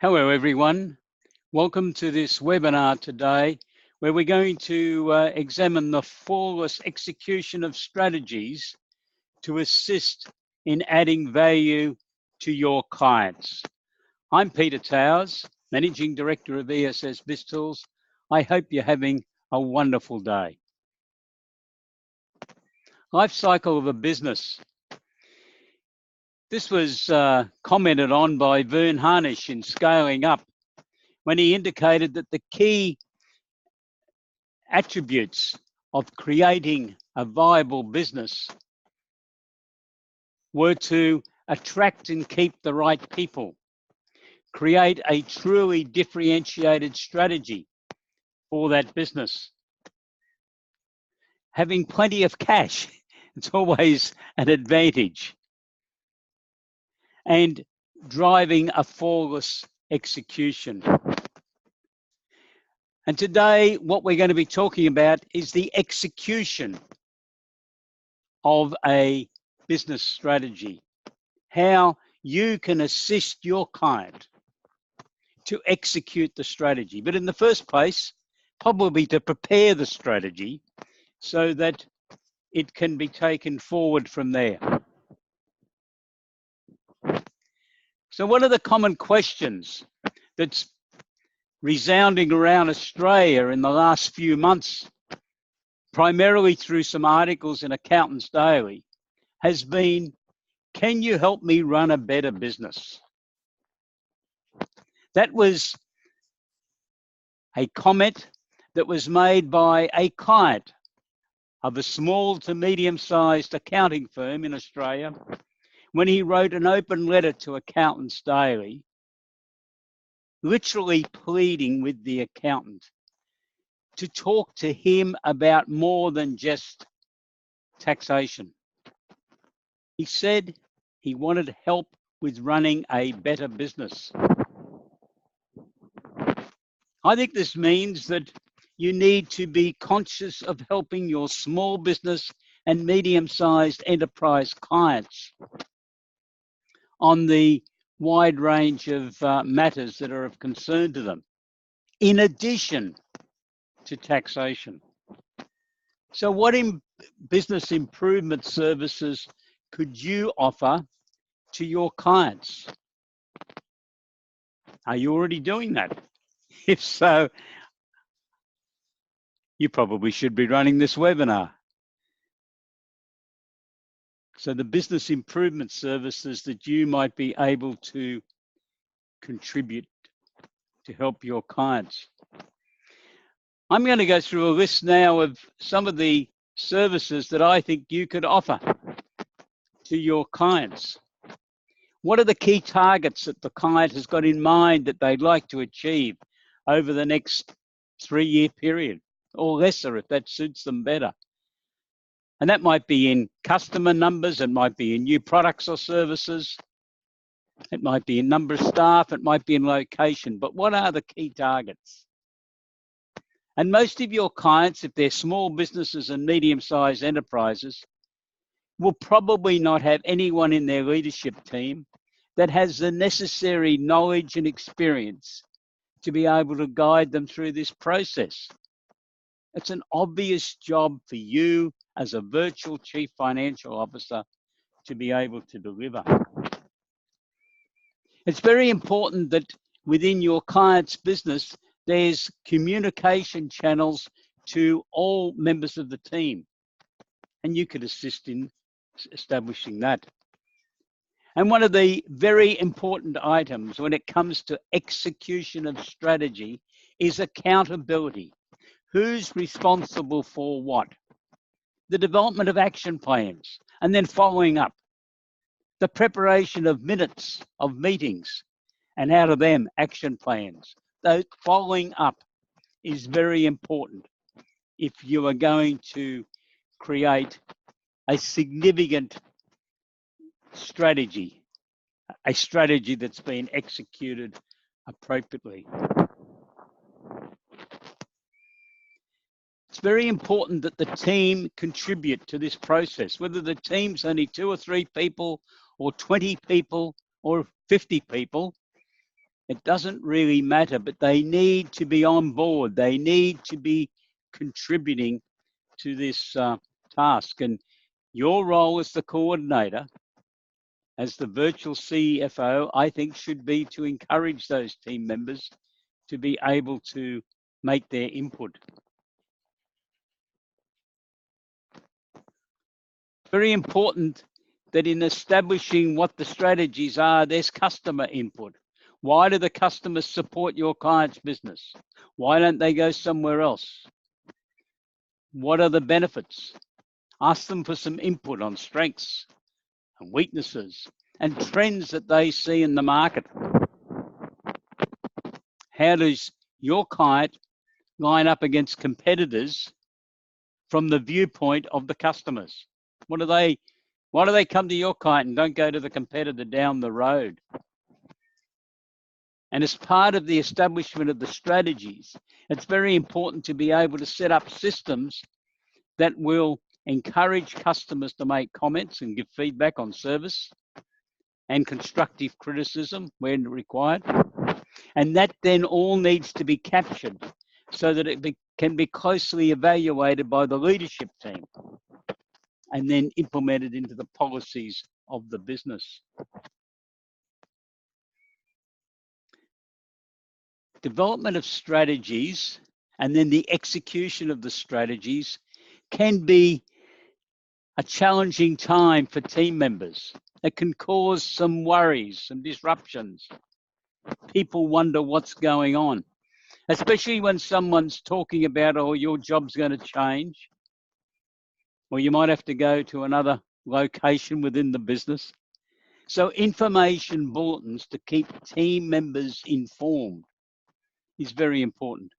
Hello everyone, welcome to this webinar today where we're going to examine the flawless execution of strategies to assist in adding value to your clients. I'm Peter Towers, Managing Director of ESS BIZTOOls. I hope you're having a wonderful day. Life cycle of a business. This was commented on by Vern Harnish in Scaling Up, when he indicated that the key attributes of creating a viable business were to attract and keep the right people, create a truly differentiated strategy for that business, having plenty of cash, it's always an advantage, and driving a flawless execution. And today, what we're going to be talking about is the execution of a business strategy, how you can assist your client to execute the strategy. But in the first place, probably to prepare the strategy so that it can be taken forward from there. So one of the common questions that's resounding around Australia in the last few months, primarily through some articles in Accountants Daily, has been, can you help me run a better business? That was a comment that was made by a client of a small to medium-sized accounting firm in Australia when he wrote an open letter to Accountants Daily, literally pleading with the accountant to talk to him about more than just taxation. He said he wanted help with running a better business. I think this means that you need to be conscious of helping your small business and medium-sized enterprise clients on the wide range of matters that are of concern to them, in addition to taxation. So what business improvement services could you offer to your clients? Are you already doing that? If so, you probably should be running this webinar. So the business improvement services that you might be able to contribute to help your clients. I'm going to go through a list now of some of the services that I think you could offer to your clients. What are the key targets that the client has got in mind that they'd like to achieve over the next 3-year period, or lesser if that suits them better? And that might be in customer numbers, it might be in new products or services, it might be in number of staff, it might be in location, but what are the key targets? And most of your clients, if they're small businesses and medium-sized enterprises, will probably not have anyone in their leadership team that has the necessary knowledge and experience to be able to guide them through this process. It's an obvious job for you as a virtual chief financial officer to be able to deliver. It's very important that within your client's business, there's communication channels to all members of the team, and you could assist in establishing that. And one of the very important items when it comes to execution of strategy is accountability. Who's responsible for what? The development of action plans, and then following up. The preparation of minutes of meetings, and out of them, action plans. Those following up is very important if you are going to create a significant strategy, a strategy that's been executed appropriately. It's very important that the team contribute to this process, whether the team's only 2 or 3 people or 20 people or 50 people. It doesn't really matter, but they need to be on board. They need to be contributing to this task. And your role as the coordinator, as the virtual CFO, I think should be to encourage those team members to be able to make their input. Very important that in establishing what the strategies are, there's customer input. Why do the customers support your client's business? Why don't they go somewhere else? What are the benefits? Ask them for some input on strengths and weaknesses and trends that they see in the market. How does your client line up against competitors from the viewpoint of the customers? Why do they come to your client and don't go to the competitor down the road? And as part of the establishment of the strategies, it's very important to be able to set up systems that will encourage customers to make comments and give feedback on service and constructive criticism when required. And that then all needs to be captured so that it can be closely evaluated by the leadership team and then implemented into the policies of the business. Development of strategies and then the execution of the strategies can be a challenging time for team members. It can cause some worries, some disruptions. People wonder what's going on, especially when someone's talking about, oh, your job's going to change, or you might have to go to another location within the business. So information bulletins to keep team members informed is very important.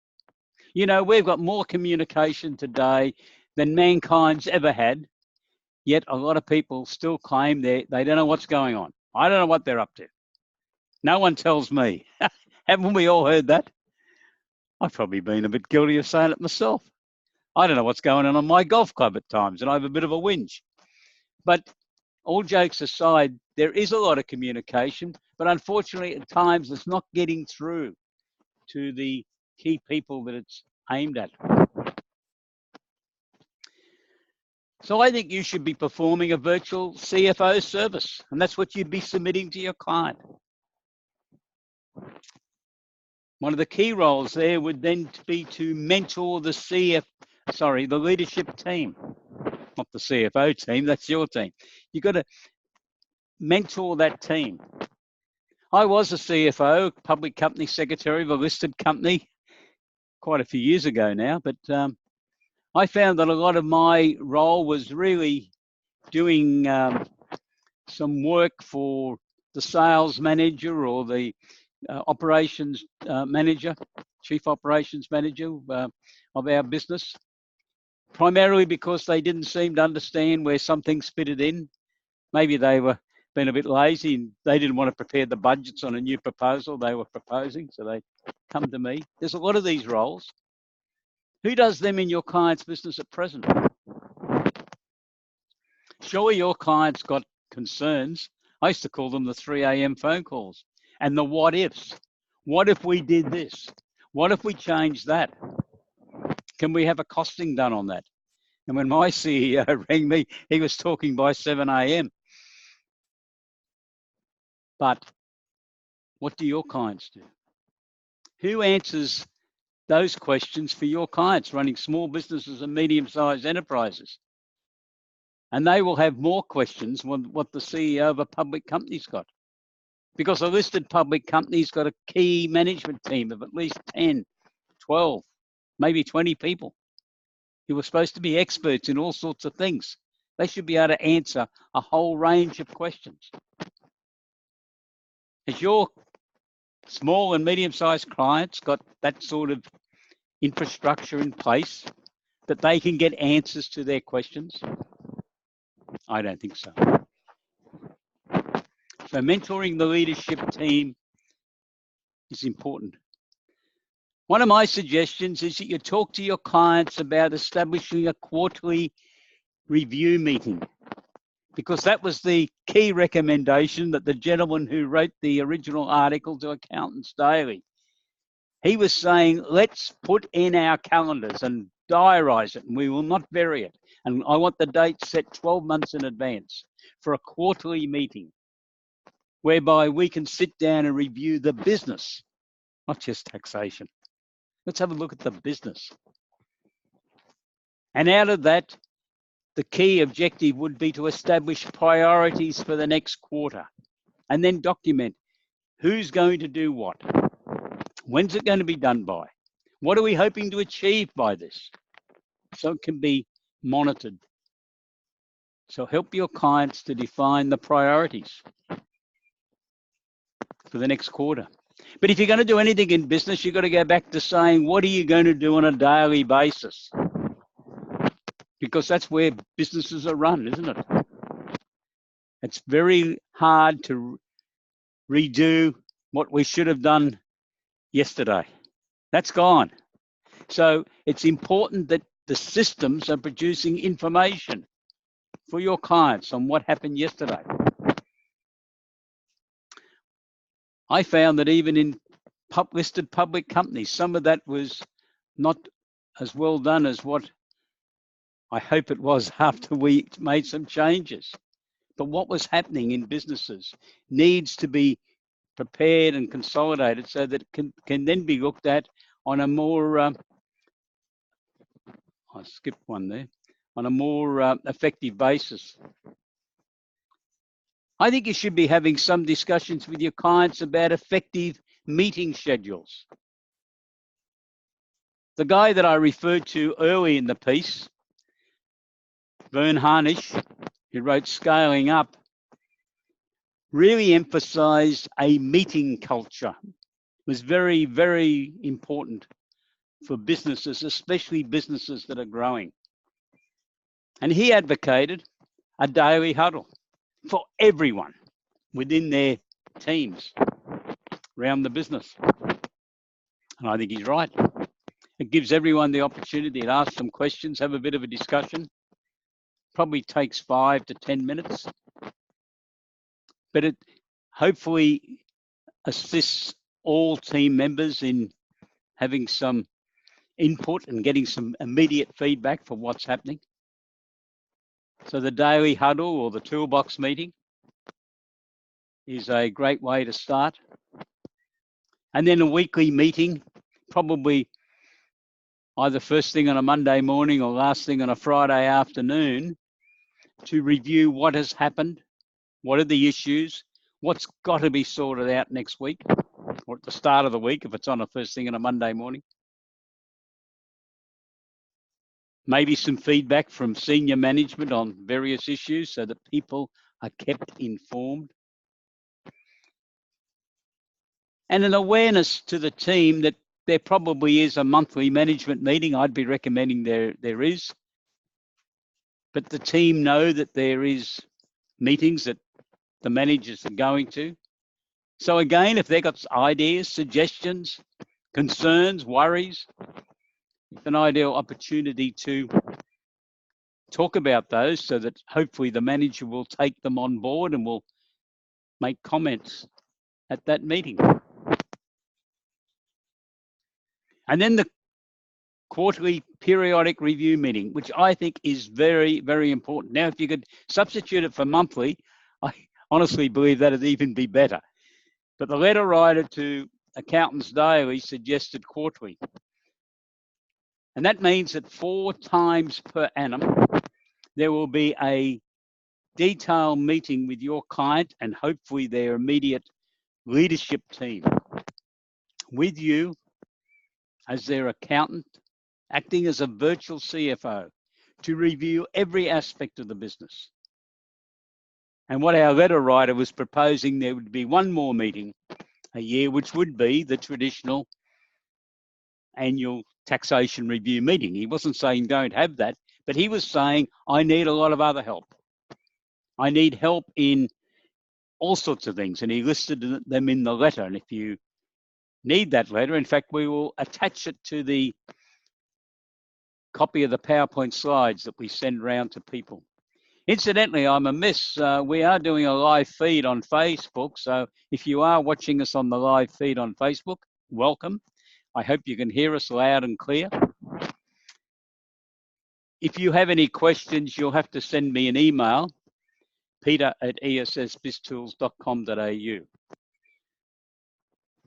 You know, we've got more communication today than mankind's ever had, yet a lot of people still claim they don't know what's going on. I don't know what they're up to. No one tells me. Haven't we all heard that? I've probably been a bit guilty of saying it myself. I don't know what's going on my golf club at times, and I have a bit of a whinge. But all jokes aside, there is a lot of communication, but unfortunately at times it's not getting through to the key people that it's aimed at. So I think you should be performing a virtual CFO service, and that's what you'd be submitting to your client. One of the key roles there would then be to mentor the leadership team, not the CFO team, that's your team. You've got to mentor that team. I was a CFO, public company secretary of a listed company quite a few years ago now, but I found that a lot of my role was really doing some work for the sales manager or the operations manager, chief operations manager of our business, primarily because they didn't seem to understand where some things fitted in. Maybe they were being a bit lazy and they didn't want to prepare the budgets on a new proposal they were proposing, so they come to me. There's a lot of these roles. Who does them in your client's business at present? Sure, your client's got concerns. I used to call them the 3 a.m. phone calls and the what ifs. What if we did this? What if we changed that? Can we have a costing done on that? And when my CEO rang me, he was talking by 7 a.m. But what do your clients do? Who answers those questions for your clients running small businesses and medium-sized enterprises? And they will have more questions than what the CEO of a public company's got. Because a listed public company's got a key management team of at least 10, 12, maybe 20 people who are supposed to be experts in all sorts of things. They should be able to answer a whole range of questions. Has your small and medium-sized clients got that sort of infrastructure in place that they can get answers to their questions? I don't think so. So mentoring the leadership team is important. One of my suggestions is that you talk to your clients about establishing a quarterly review meeting because that was the key recommendation that the gentleman who wrote the original article to Accountants Daily, he was saying, let's put in our calendars and diarise it, and we will not vary it. And I want the date set 12 months in advance for a quarterly meeting, whereby we can sit down and review the business, not just taxation. Let's have a look at the business. And out of that, the key objective would be to establish priorities for the next quarter and then document who's going to do what. When's it going to be done by? What are we hoping to achieve by this? So it can be monitored. So help your clients to define the priorities for the next quarter. But if you're going to do anything in business, you've got to go back to saying, what are you going to do on a daily basis? Because that's where businesses are run, isn't it? It's very hard to redo what we should have done yesterday. That's gone. So it's important that the systems are producing information for your clients on what happened yesterday. I found that even in listed public companies, some of that was not as well done as what I hope it was after we made some changes. But what was happening in businesses needs to be prepared and consolidated so that it can then be looked at on a more, I skipped one there, on a more effective basis. I think you should be having some discussions with your clients about effective meeting schedules. The guy that I referred to early in the piece, Vern Harnish, who wrote Scaling Up, really emphasized a meeting culture. It was very, very important for businesses, especially businesses that are growing. And he advocated a daily huddle for everyone within their teams around the business. And I think he's right. It gives everyone the opportunity to ask some questions, have a bit of a discussion. Probably takes 5 to 10 minutes. But it hopefully assists all team members in having some input and getting some immediate feedback for what's happening. So the daily huddle or the toolbox meeting is a great way to start. And then a weekly meeting, probably either first thing on a Monday morning or last thing on a Friday afternoon, to review what has happened, what are the issues, what's got to be sorted out next week or at the start of the week if it's on a first thing on a Monday morning. Maybe some feedback from senior management on various issues so that people are kept informed. And an awareness to the team that there probably is a monthly management meeting. I'd be recommending there is. But the team know that there is meetings that the managers are going to. So again, if they've got ideas, suggestions, concerns, worries, it's an ideal opportunity to talk about those so that hopefully the manager will take them on board and will make comments at that meeting. And then the quarterly periodic review meeting, which I think is very, very important. Now, if you could substitute it for monthly, I honestly believe that'd even be better. But the letter writer to Accountants Daily suggested quarterly. And that means that 4 times per annum, there will be a detailed meeting with your client and hopefully their immediate leadership team with you as their accountant, acting as a virtual CFO to review every aspect of the business. And what our letter writer was proposing, there would be one more meeting a year, which would be the traditional annual taxation review meeting. He wasn't saying don't have that, but he was saying, I need a lot of other help. I need help in all sorts of things. And he listed them in the letter. And if you need that letter, in fact, we will attach it to the copy of the PowerPoint slides that we send around to people. Incidentally, I'm amiss. We are doing a live feed on Facebook. So if you are watching us on the live feed on Facebook, welcome. I hope you can hear us loud and clear. If you have any questions, you'll have to send me an email, peter@essbiztools.com.au.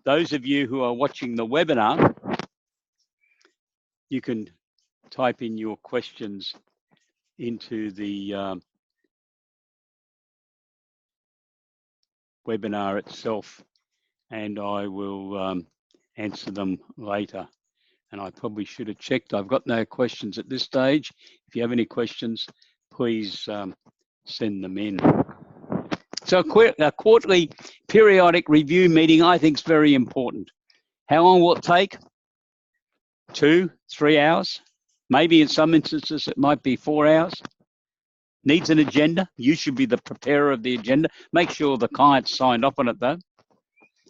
Those of you who are watching the webinar, you can type in your questions into the webinar itself, and I will answer them later. And I probably should have checked. I've got no questions at this stage. If you have any questions, please send them in. So a quarterly periodic review meeting, I think, is very important. How long will it take? 2, 3 hours? Maybe in some instances it might be 4 hours. Needs an agenda. You should be the preparer of the agenda. Make sure the client signed up on it though.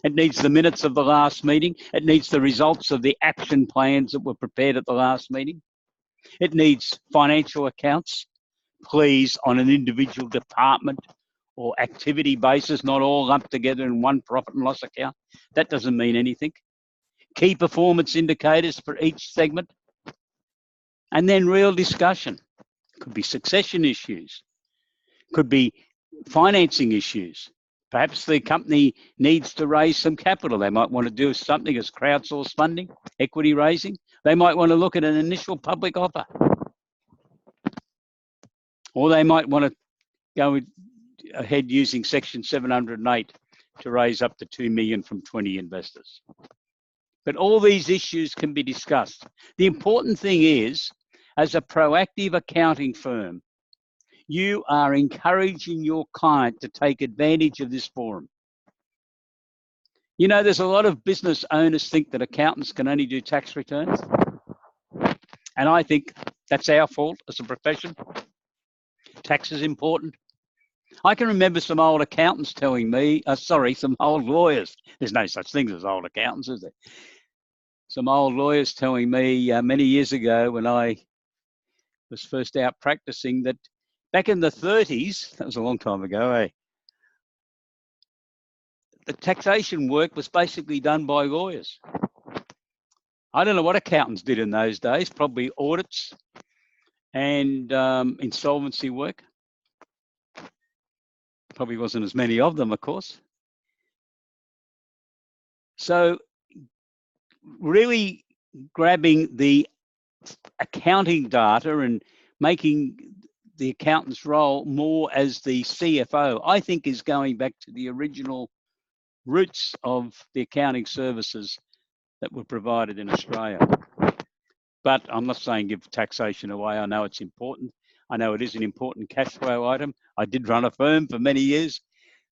It needs the minutes of the last meeting. It needs the results of the action plans that were prepared at the last meeting. It needs financial accounts, please, on an individual department or activity basis, not all lumped together in one profit and loss account. That doesn't mean anything. Key performance indicators for each segment. And then real discussion. Could be succession issues. Could be financing issues. Perhaps the company needs to raise some capital. They might want to do something as crowdsourced funding, equity raising. They might want to look at an initial public offer. Or they might want to go ahead using Section 708 to raise up to 2 million from 20 investors. But all these issues can be discussed. The important thing is, as a proactive accounting firm, you are encouraging your client to take advantage of this forum. You know, there's a lot of business owners think that accountants can only do tax returns. And I think that's our fault as a profession. Tax is important. I can remember some old accountants telling me, some old lawyers. There's no such thing as old accountants, is there? Some old lawyers telling me many years ago when I was first out practicing that back in the 30s, that was a long time ago, the taxation work was basically done by lawyers. I don't know what accountants did in those days, probably audits and insolvency work. Probably wasn't as many of them, of course. So really grabbing the accounting data and making the accountant's role more as the CFO, I think, is going back to the original roots of the accounting services that were provided in Australia. But I'm not saying give taxation away. I know it's important. I know it is an important cash flow item. I did run a firm for many years,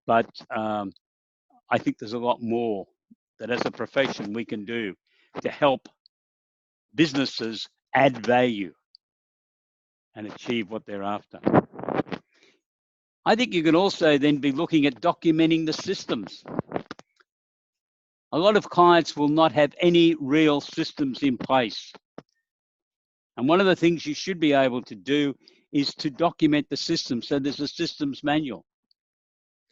but I think there's a lot more that as a profession we can do to help businesses add value and achieve what they're after. I think you can also then be looking at documenting the systems. A lot of clients will not have any real systems in place. And one of the things you should be able to do is to document the system. So there's a systems manual.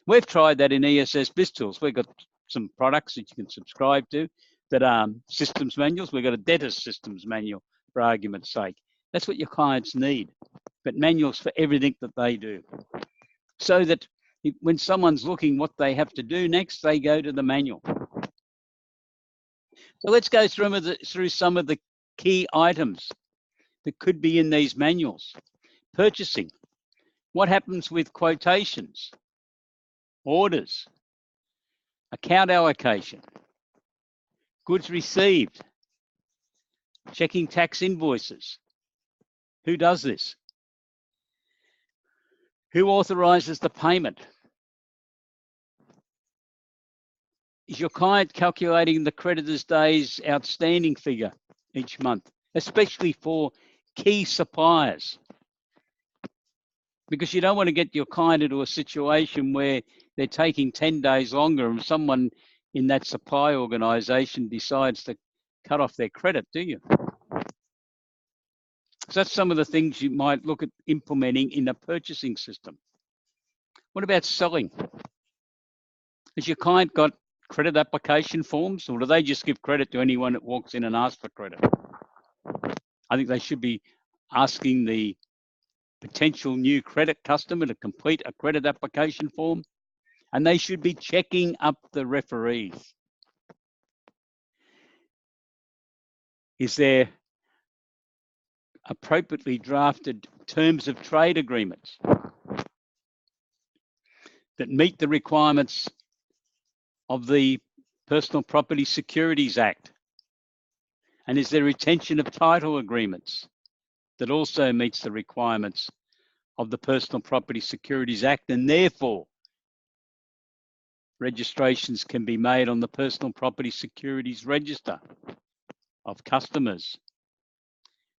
We've tried that in ESS BizTools. We've got some products that you can subscribe to that are systems manuals. We've got a debtors systems manual, for argument's sake. That's what your clients need, but manuals for everything that they do. So that when someone's looking what they have to do next, they go to the manual. So let's go through some of the key items that could be in these manuals. Purchasing. What happens with quotations, orders, account allocation, goods received, checking tax invoices. Who does this? Who authorizes the payment? Is your client calculating the creditor's days outstanding figure each month, especially for key suppliers? Because you don't want to get your client into a situation where they're taking 10 days longer and someone in that supply organization decides to cut off their credit, do you? So that's some of the things you might look at implementing in a purchasing system. What about selling? Has your client got credit application forms, or do they just give credit to anyone that walks in and asks for credit? I think they should be asking the potential new credit customer to complete a credit application form, and they should be checking up the referees. Is there appropriately drafted terms of trade agreements that meet the requirements of the Personal Property Securities Act? And is there retention of title agreements that also meets the requirements of the Personal Property Securities Act, and therefore registrations can be made on the Personal Property Securities Register of customers?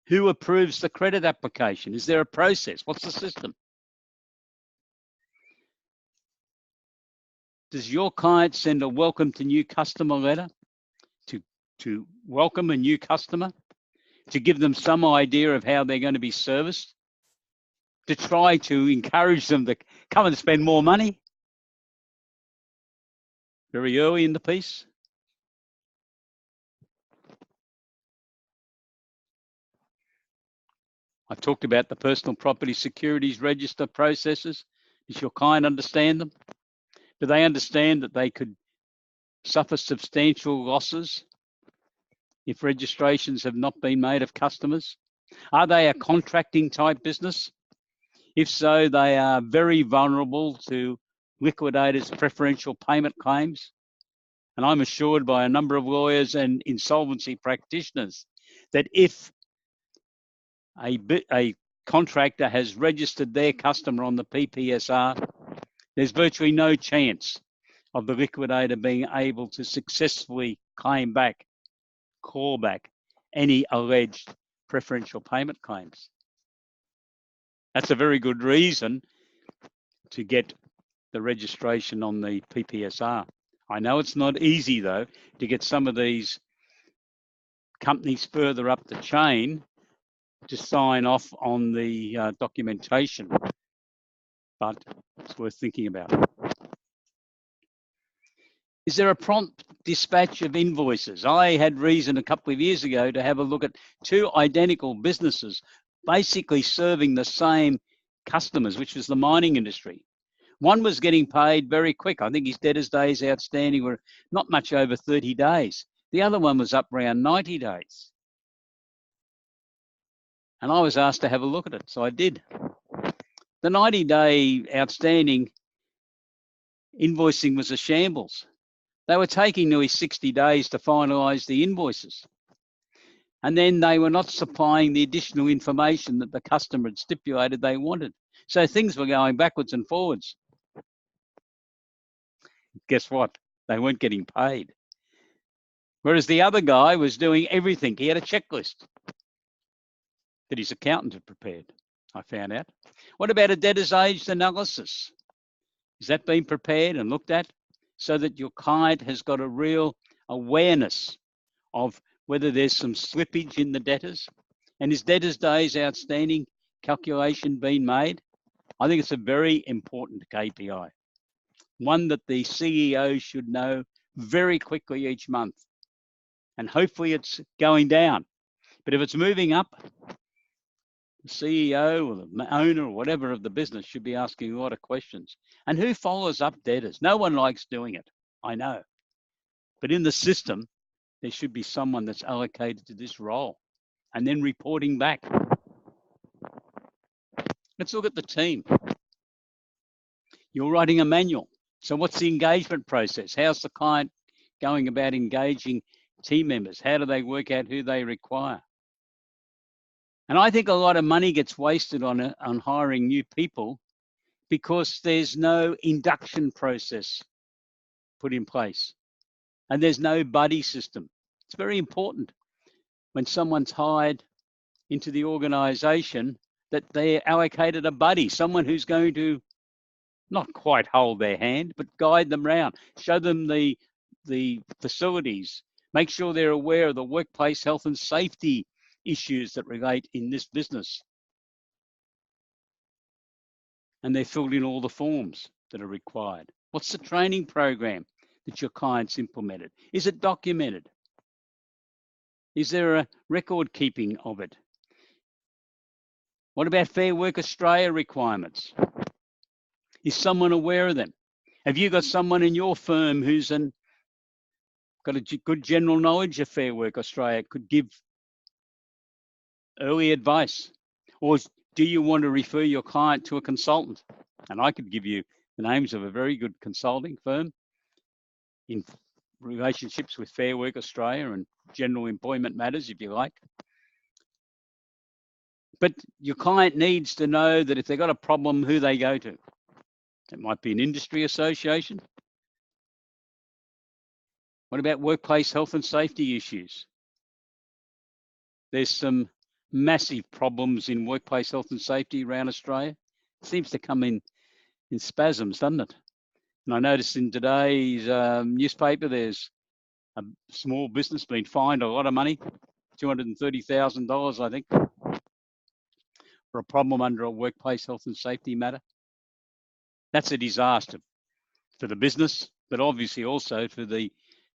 Who approves the credit application? Is there a process? What's the system? Does your client send a welcome to new customer letter to welcome a new customer, to give them some idea of how they're going to be serviced, to try to encourage them to come and spend more money very early in the piece? I've talked about the Personal Property Securities Register processes. Does your client understand them? Do they understand that they could suffer substantial losses if registrations have not been made of customers? Are they a contracting type business? If so, they are very vulnerable to liquidators' preferential payment claims. And I'm assured by a number of lawyers and insolvency practitioners that if a contractor has registered their customer on the PPSR, there's virtually no chance of the liquidator being able to successfully claw back any alleged preferential payment claims. That's a very good reason to get the registration on the PPSR. I know it's not easy, though, to get some of these companies further up the chain to sign off on the documentation, but it's worth thinking about. Is there a prompt dispatch of invoices? I had reason a couple of years ago to have a look at two identical businesses basically serving the same customers, which was the mining industry. One was getting paid very quick. I think his debtors days outstanding were not much over 30 days. The other one was up around 90 days. And I was asked to have a look at it, so I did. The 90-day outstanding invoicing was a shambles. They were taking nearly 60 days to finalise the invoices. And then they were not supplying the additional information that the customer had stipulated they wanted. So things were going backwards and forwards. Guess what? They weren't getting paid. Whereas the other guy was doing everything. He had a checklist that his accountant had prepared, I found out. What about a debtor's age analysis? Is that being prepared and looked at so that your client has got a real awareness of whether there's some slippage in the debtors? And is debtors days outstanding calculation being made? I think it's a very important KPI, one that the CEO should know very quickly each month. And hopefully it's going down. But if it's moving up, the CEO or the owner or whatever of the business should be asking a lot of questions. And who follows up debtors? No one likes doing it, I know. But in the system, there should be someone that's allocated to this role and then reporting back. Let's look at the team. You're writing a manual. So what's the engagement process? How's the client going about engaging team members? How do they work out who they require? And I think a lot of money gets wasted on hiring new people because there's no induction process put in place and there's no buddy system. It's very important when someone's hired into the organization that they're allocated a buddy, someone who's going to not quite hold their hand, but guide them around, show them the facilities, make sure they're aware of the workplace health and safety issues that relate in this business. And they're filled in all the forms that are required. What's the training program that your clients implemented? Is it documented? Is there a record keeping of it? What about Fair Work Australia requirements? Is someone aware of them? Have you got someone in your firm who's got a good general knowledge of Fair Work Australia, could give early advice? Or do you want to refer your client to a consultant? And I could give you the names of a very good consulting firm in relationships with Fair Work Australia and general employment matters, if you like. But your client needs to know that if they've got a problem, who they go to. It might be an industry association. What about workplace health and safety issues? There's some massive problems in workplace health and safety around Australia. It seems to come in spasms, doesn't it? And I noticed in today's newspaper, there's a small business being fined a lot of money, $230,000, I think, for a problem under a workplace health and safety matter. That's a disaster for the business, but obviously also for the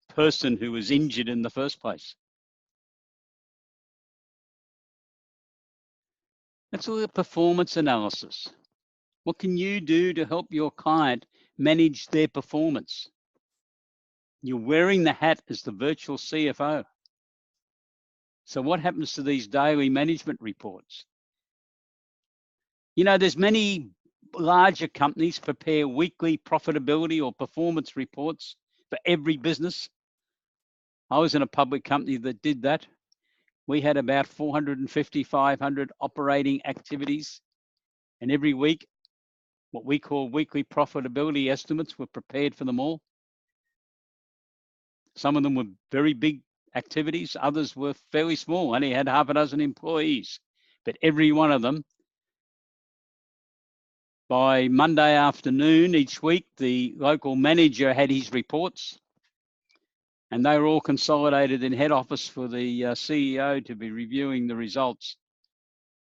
person who was injured in the first place. That's all the performance analysis. What can you do to help your client manage their performance? You're wearing the hat as the virtual CFO. So what happens to these daily management reports? You know, there's many larger companies prepare weekly profitability or performance reports for every business. I was in a public company that did that. We had about 450, 500 operating activities. And every week, what we call weekly profitability estimates were prepared for them all. Some of them were very big activities. Others were fairly small, only had half a dozen employees. But every one of them, by Monday afternoon each week, the local manager had his reports, and they were all consolidated in head office for the CEO to be reviewing the results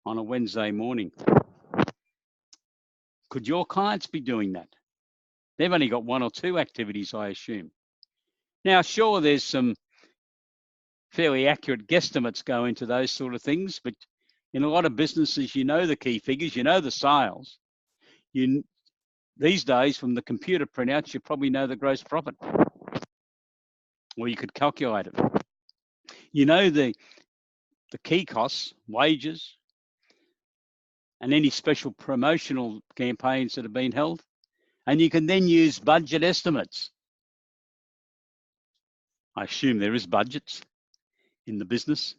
on a Wednesday morning. Could your clients be doing that? They've only got one or two activities, I assume. Now, sure, there's some fairly accurate guesstimates go into those sort of things, but in a lot of businesses, you know the key figures, you know the sales. These days, from the computer printouts, you probably know the gross profit, or you could calculate it. You know the key costs, wages, and any special promotional campaigns that have been held, and you can then use budget estimates. I assume there is budgets in the business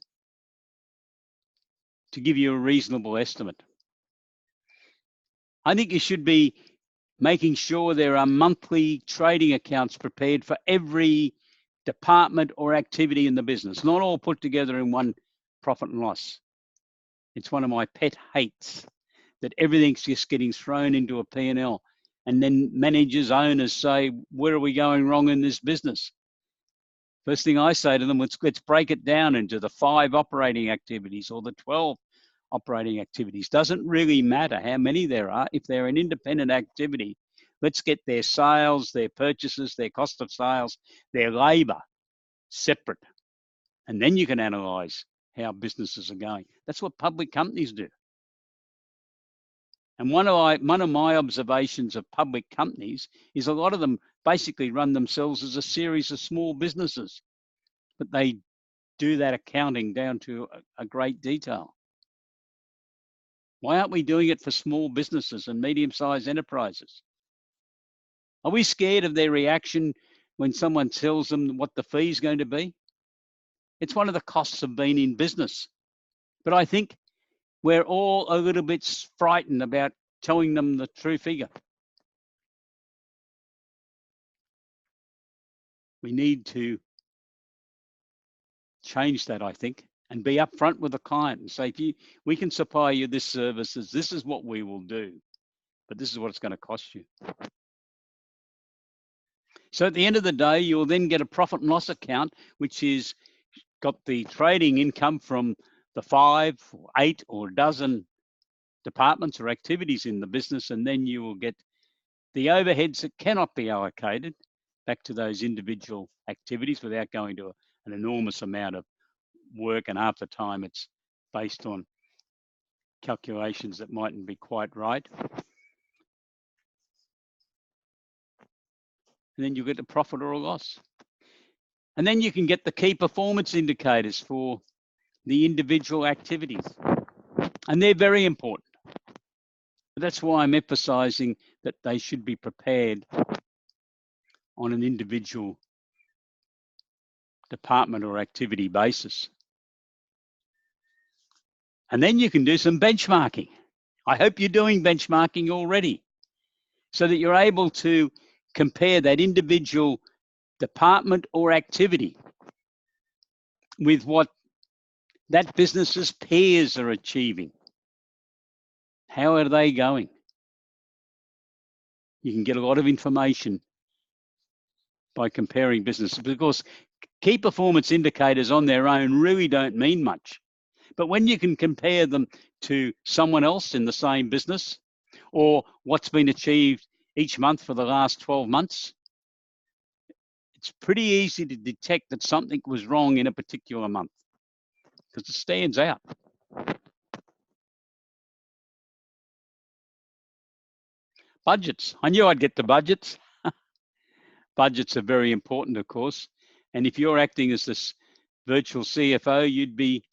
to give you a reasonable estimate. I think you should be making sure there are monthly trading accounts prepared for every department or activity in the business, not all put together in one profit and loss. It's one of my pet hates that everything's just getting thrown into a P&L, and then managers, owners say, where are we going wrong in this business? First thing I say to them, let's break it down into the 5 operating activities or the 12 operating activities. Doesn't really matter how many there are. If they're an independent activity, let's get their sales, their purchases, their cost of sales, their labor separate. And then you can analyze how businesses are going. That's what public companies do. And one of my observations of public companies is a lot of them basically run themselves as a series of small businesses, but they do that accounting down to a great detail. Why aren't we doing it for small businesses and medium-sized enterprises? Are we scared of their reaction when someone tells them what the fee is going to be? It's one of the costs of being in business. But I think we're all a little bit frightened about telling them the true figure. We need to change that, I think, and be upfront with the client and say, we can supply you this services, this is what we will do, but this is what it's going to cost you. So at the end of the day, you'll then get a profit and loss account, which is got the trading income from the 5, or 8, or a dozen departments or activities in the business, and then you will get the overheads that cannot be allocated back to those individual activities without going to an enormous amount of work, and half the time it's based on calculations that mightn't be quite right. And then you get the profit or a loss. And then you can get the key performance indicators for the individual activities. And they're very important. But that's why I'm emphasizing that they should be prepared on an individual department or activity basis. And then you can do some benchmarking. I hope you're doing benchmarking already, so that you're able to compare that individual department or activity with what that business's peers are achieving. How are they going? You can get a lot of information by comparing businesses, because key performance indicators on their own really don't mean much. But when you can compare them to someone else in the same business, or what's been achieved each month for the last 12 months, it's pretty easy to detect that something was wrong in a particular month, because it stands out. Budgets. I knew I'd get to budgets. Budgets are very important, of course. And if you're acting as this virtual CFO, you'd be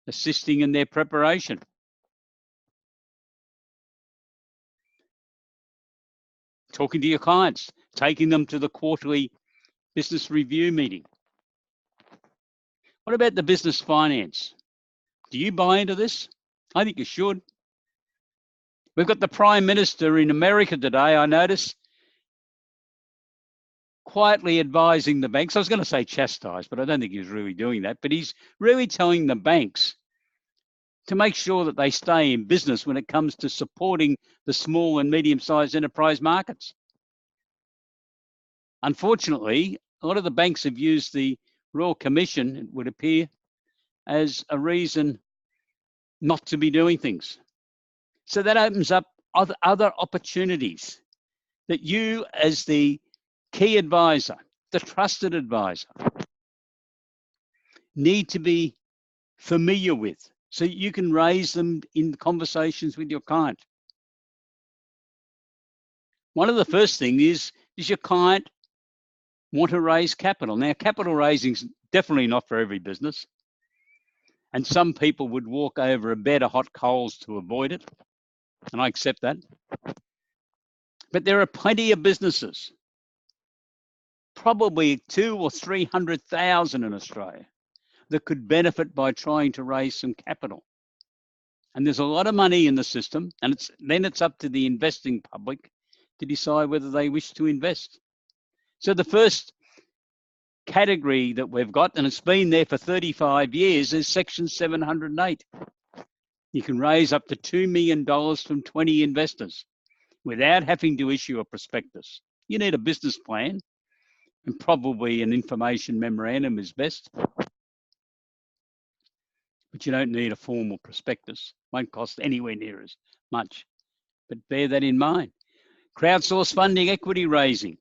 assisting in their preparation. Talking to your clients, taking them to the quarterly business review meeting. What about the business finance? Do you buy into this? I think you should. We've got the Prime Minister in America today, I notice, quietly advising the banks. I was going to say chastise, but I don't think he's really doing that. But he's really telling the banks to make sure that they stay in business when it comes to supporting the small and medium-sized enterprise markets. Unfortunately, a lot of the banks have used the Royal Commission, it would appear, as a reason not to be doing things. So that opens up other opportunities that you, as the key advisor, the trusted advisor, need to be familiar with, so you can raise them in conversations with your client. One of the first things is, does your client want to raise capital? Now, capital raising is definitely not for every business, and some people would walk over a bed of hot coals to avoid it, and I accept that. But there are plenty of businesses, probably 200,000 or 300,000 in Australia, that could benefit by trying to raise some capital. And there's a lot of money in the system, and then it's up to the investing public to decide whether they wish to invest. So the first category that we've got, and it's been there for 35 years, is Section 708. You can raise up to $2 million from 20 investors without having to issue a prospectus. You need a business plan, and probably an information memorandum is best. But you don't need a formal prospectus. Won't cost anywhere near as much. But bear that in mind. Crowdsource funding equity raising.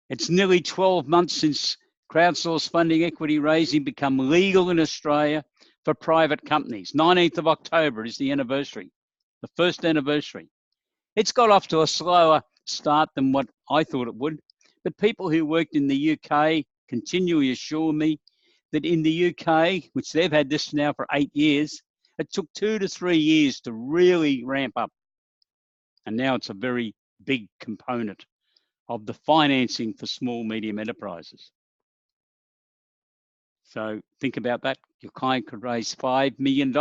It's nearly 12 months since crowdsource funding equity raising become legal in Australia for private companies. 19th of October is the anniversary, the first anniversary. It's got off to a slower start than what I thought it would, but people who worked in the UK continually assure me that in the UK, which they've had this now for 8 years, it took 2 to 3 years to really ramp up. And now it's a very big component of the financing for small, medium enterprises. So think about that. Your client could raise $5 million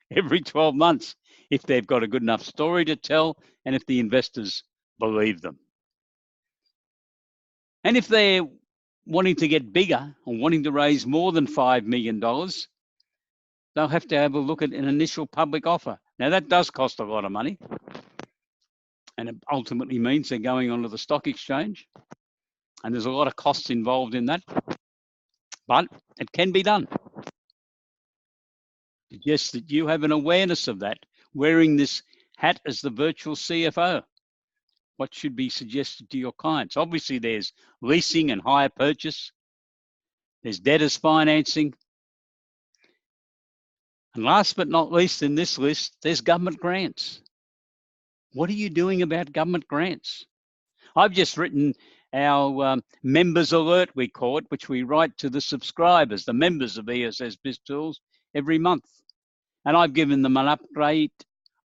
every 12 months if they've got a good enough story to tell and if the investors believe them. And if they're wanting to get bigger or wanting to raise more than $5 million, they'll have to have a look at an initial public offer. Now that does cost a lot of money, and it ultimately means they're going onto the stock exchange, and there's a lot of costs involved in that, but it can be done. suggest that you have an awareness of that, wearing this hat as the virtual CFO. What should be suggested to your clients? Obviously, there's leasing and hire purchase. There's debtors financing. And last but not least in this list, there's government grants. What are you doing about government grants? I've just written our members alert, we call it, which we write to the subscribers, the members of ESS BizTools, every month. And I've given them an upgrade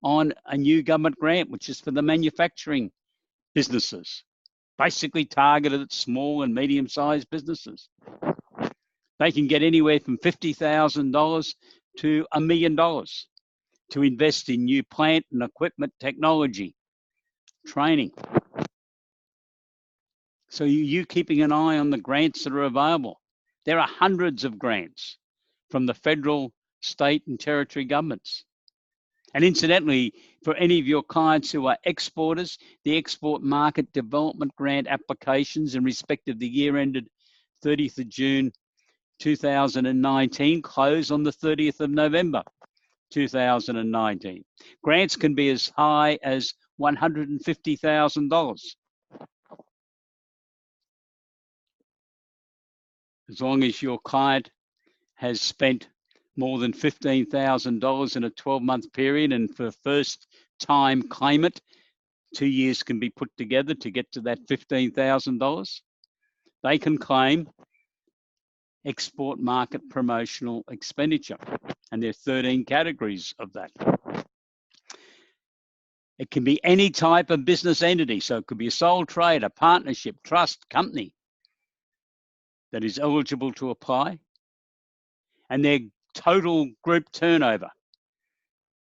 on a new government grant, which is for the manufacturing businesses, basically targeted at small and medium-sized businesses. They can get anywhere from $50,000 to $1 million to invest in new plant and equipment technology, training. So you keeping an eye on the grants that are available. There are hundreds of grants from the federal, state and territory governments. And incidentally, for any of your clients who are exporters, the Export Market Development Grant applications in respect of the year ended 30th of June 2019 close on the 30th of November 2019. Grants can be as high as $150,000. As long as your client has spent more than $15,000 in a 12-month period, and for first time claimant, 2 years can be put together to get to that $15,000. They can claim export market promotional expenditure, and there are 13 categories of that. It can be any type of business entity, so it could be a sole trader, partnership, trust, company that is eligible to apply, and their total group turnover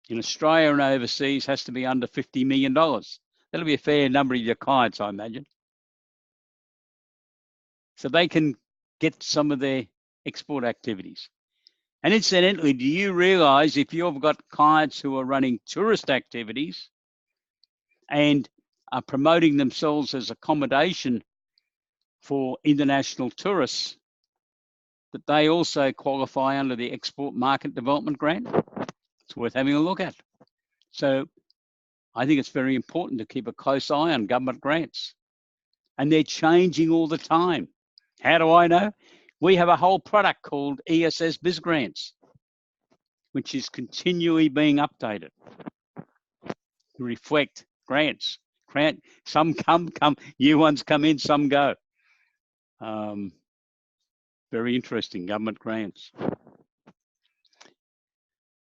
in Australia and overseas has to be under $50 million. That'll be a fair number of your clients, I imagine. So they can get some of their export activities. And incidentally, do you realize if you've got clients who are running tourist activities and are promoting themselves as accommodation for international tourists, that they also qualify under the Export Market Development Grant? It's worth having a look at. So I think it's very important to keep a close eye on government grants. And they're changing all the time. How do I know? We have a whole product called ESS Biz Grants, which is continually being updated to reflect grants. Some come, new ones come in, some go. Very interesting, government grants.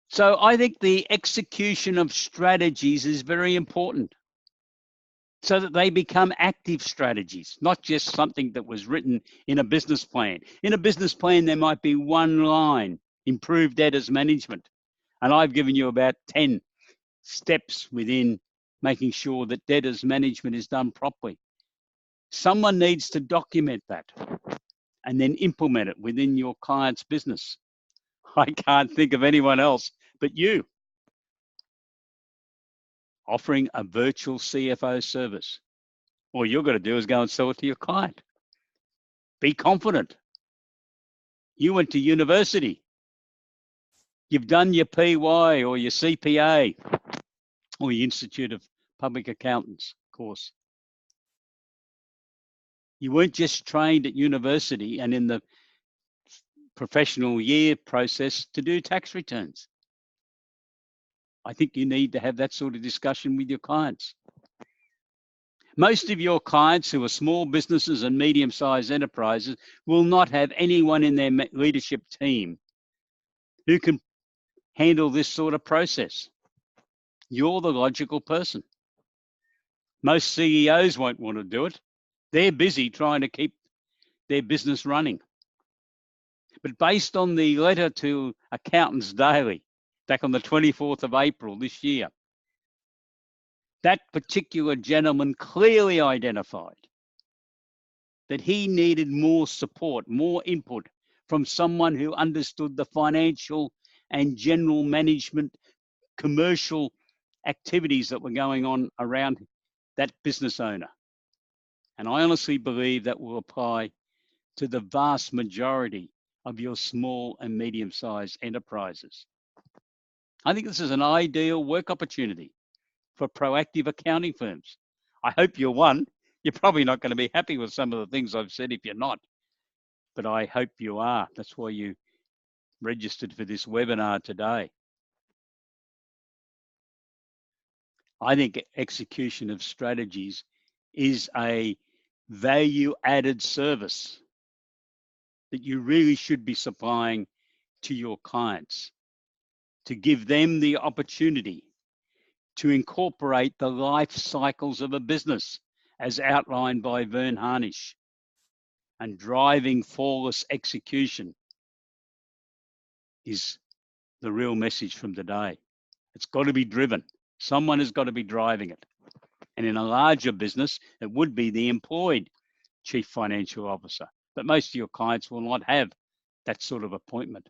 So I think the execution of strategies is very important so that they become active strategies, not just something that was written in a business plan. In a business plan, there might be one line, improve debtors management. And I've given you about 10 steps within making sure that debtors management is done properly. Someone needs to document that and then implement it within your client's business. I can't think of anyone else but you offering a virtual CFO service. All you've got to do is go and sell it to your client. Be confident. You went to university. You've done your PY or your CPA or your Institute of Public Accountants course. You weren't just trained at university and in the professional year process to do tax returns. I think you need to have that sort of discussion with your clients. Most of your clients who are small businesses and medium-sized enterprises will not have anyone in their leadership team who can handle this sort of process. You're the logical person. Most CEOs won't want to do it. They're busy trying to keep their business running. But based on the letter to Accountants Daily, back on the 24th of April this year, that particular gentleman clearly identified that he needed more support, more input from someone who understood the financial and general management commercial activities that were going on around that business owner. And I honestly believe that will apply to the vast majority of your small and medium-sized enterprises. I think this is an ideal work opportunity for proactive accounting firms. I hope you're one. You're probably not going to be happy with some of the things I've said if you're not, but I hope you are. That's why you registered for this webinar today. I think execution of strategies is a value added service that you really should be supplying to your clients to give them the opportunity to incorporate the life cycles of a business as outlined by Vern Harnish, and driving flawless execution is the real message from today. It's got to be driven. Someone has got to be driving it. And in a larger business, it would be the employed chief financial officer. But most of your clients will not have that sort of appointment.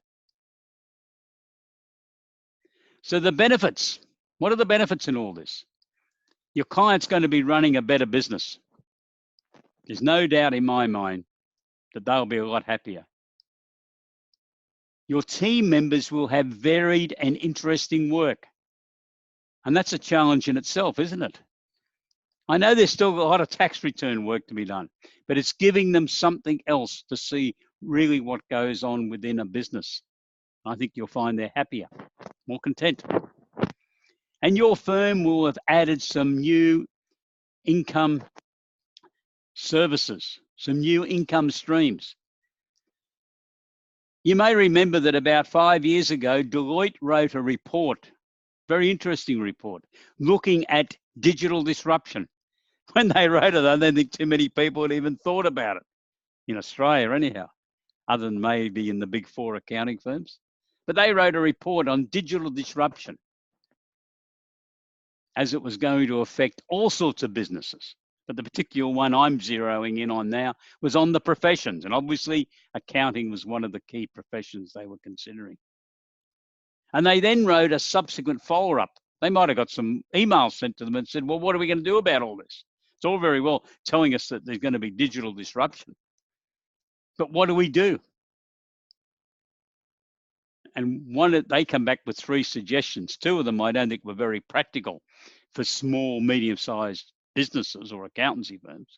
So the benefits, what are the benefits in all this? Your client's going to be running a better business. There's no doubt in my mind that they'll be a lot happier. Your team members will have varied and interesting work. And that's a challenge in itself, isn't it? I know there's still a lot of tax return work to be done, but it's giving them something else to see really what goes on within a business. I think you'll find they're happier, more content. And your firm will have added some new income services, some new income streams. You may remember that about 5 years ago, Deloitte wrote a report, very interesting report, looking at digital disruption. When they wrote it, I don't think too many people had even thought about it in Australia anyhow, other than maybe in the big four accounting firms. But they wrote a report on digital disruption as it was going to affect all sorts of businesses. But the particular one I'm zeroing in on now was on the professions. And obviously, accounting was one of the key professions they were considering. And they then wrote a subsequent follow-up. They might have got some emails sent to them and said, well, what are we going to do about all this? It's all very well telling us that there's going to be digital disruption. But what do we do? And they come back with 3 suggestions. 2 of them I don't think were very practical for small, medium-sized businesses or accountancy firms.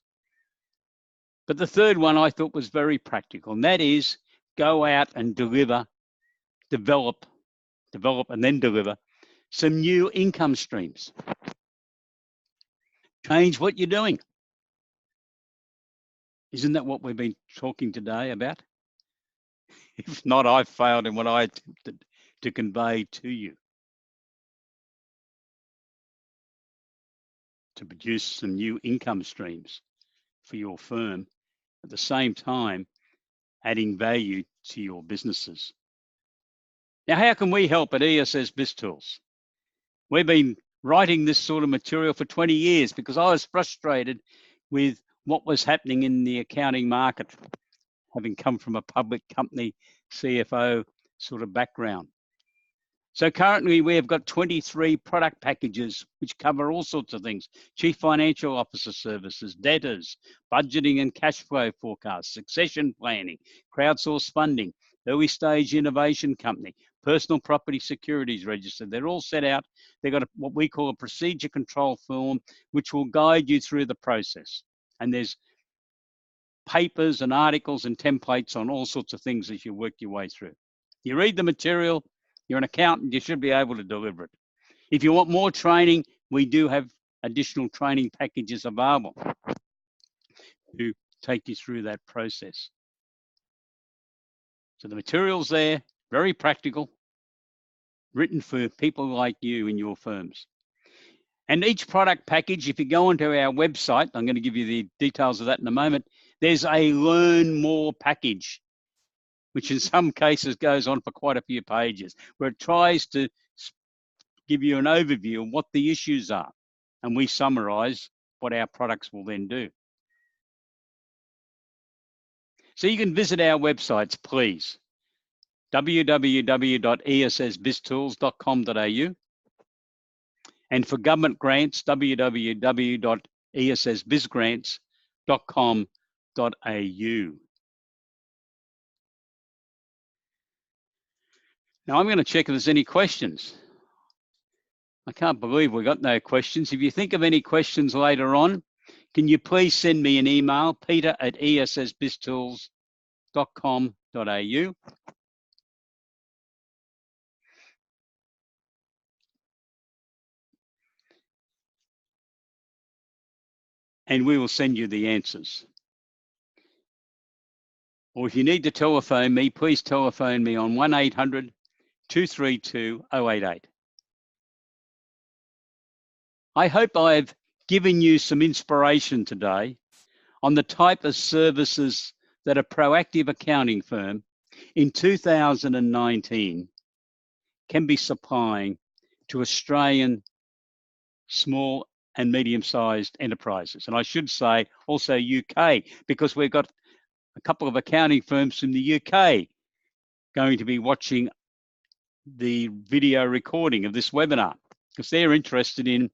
But the 3rd one I thought was very practical, and that is go out and develop and then deliver some new income streams. Change what you're doing. Isn't that what we've been talking today about? If not, I've failed in what I attempted to convey to you. To produce some new income streams for your firm, at the same time, adding value to your businesses. Now, how can we help at ESS BIZTOOLS? We've been writing this sort of material for 20 years because I was frustrated with what was happening in the accounting market, having come from a public company CFO sort of background. So currently we have got 23 product packages which cover all sorts of things: chief financial officer services, debtors, budgeting and cash flow forecasts, succession planning, crowdsourced funding, early stage innovation company, personal property securities register. They're all set out. They've got what we call a procedure control form, which will guide you through the process. And there's papers and articles and templates on all sorts of things as you work your way through. You read the material, you're an accountant, you should be able to deliver it. If you want more training, we do have additional training packages available to take you through that process. So the material's there, very practical, written for people like you in your firms. And each product package, if you go onto our website, I'm going to give you the details of that in a moment, there's a learn more package, which in some cases goes on for quite a few pages, where it tries to give you an overview of what the issues are. And we summarize what our products will then do. So you can visit our websites, please. www.essbiztools.com.au. And for government grants, www.essbizgrants.com.au. Now I'm going to check if there's any questions. I can't believe we got no questions. If you think of any questions later on, can you please send me an email, peter@essbiztools.com.au. And we will send you the answers. Or if you need to telephone me, please telephone me on 1-800-232-088. I hope I've given you some inspiration today on the type of services that a proactive accounting firm in 2019 can be supplying to Australian small and medium-sized enterprises. And I should say also UK, because we've got a couple of accounting firms from the UK going to be watching the video recording of this webinar, because they're interested in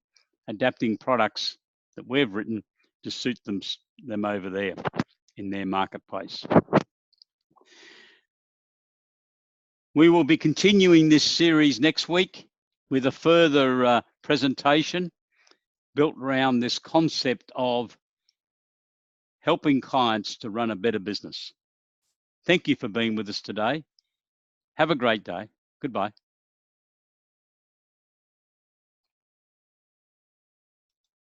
adapting products that we've written to suit them over there in their marketplace. We will be continuing this series next week with a further presentation built around this concept of helping clients to run a better business. Thank you for being with us today. Have a great day. Goodbye.